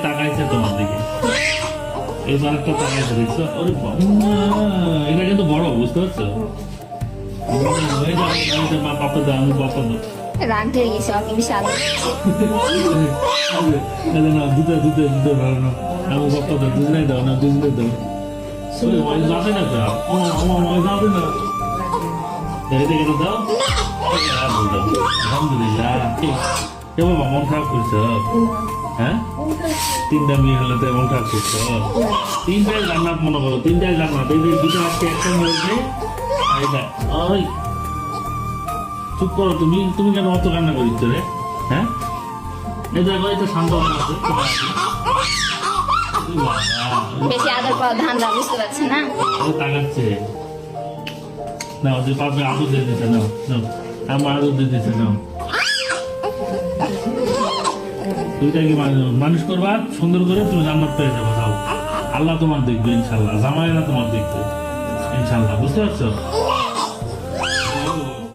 তাকাইছে তোমার দিকে, এবার একটা তাকাইছে দেখছো, ওরে এটা কিন্তু বড়, বুঝতে পারছো? মা পাপা দাও, আমি পাপা দাও, রাগ ধরে গেছে ওকে বিশাল। দুটো দুটো দুটো ভালো না, আমি পাপা দাও, দুজনে দাও না, দুজনে দাও, যাবে না তো, যাবে না, দেখে দাও। আলহামদুলিল্লাহ। কে বাবা মন খারাপ করছো? হ্যাঁ, তিনটা মেয়ে হলে তো মন খারাপ করছো? তিনটাই জান্নাত মনে করো, তিনটাই জান্নাত। এই যে দুটো আজকে একটা হয়েছে, ওই চুপ করো তুমি, তুমি কেন অত কান্না করিচ্ছ রে? হ্যাঁ, এই দেখো এটা শান্ত আছে, বেশি আদর পাওয়া ধান্দা, বুঝতে পারছে না? ও তাকাচ্ছে না, ওদের পাপে আদর দিয়ে দিতে নাও, নাও আমার আদর দিয়ে দিতে নাও। তুইটা কি মানুষ করবা সুন্দর করে, তুমি জান্নাত পেয়ে যাবো। যাও, আল্লাহ তোমার দেখবে ইনশাল্লাহ, জামাইরা তোমার দেখবে ইনশাল্লাহ, বুঝতে পারছো?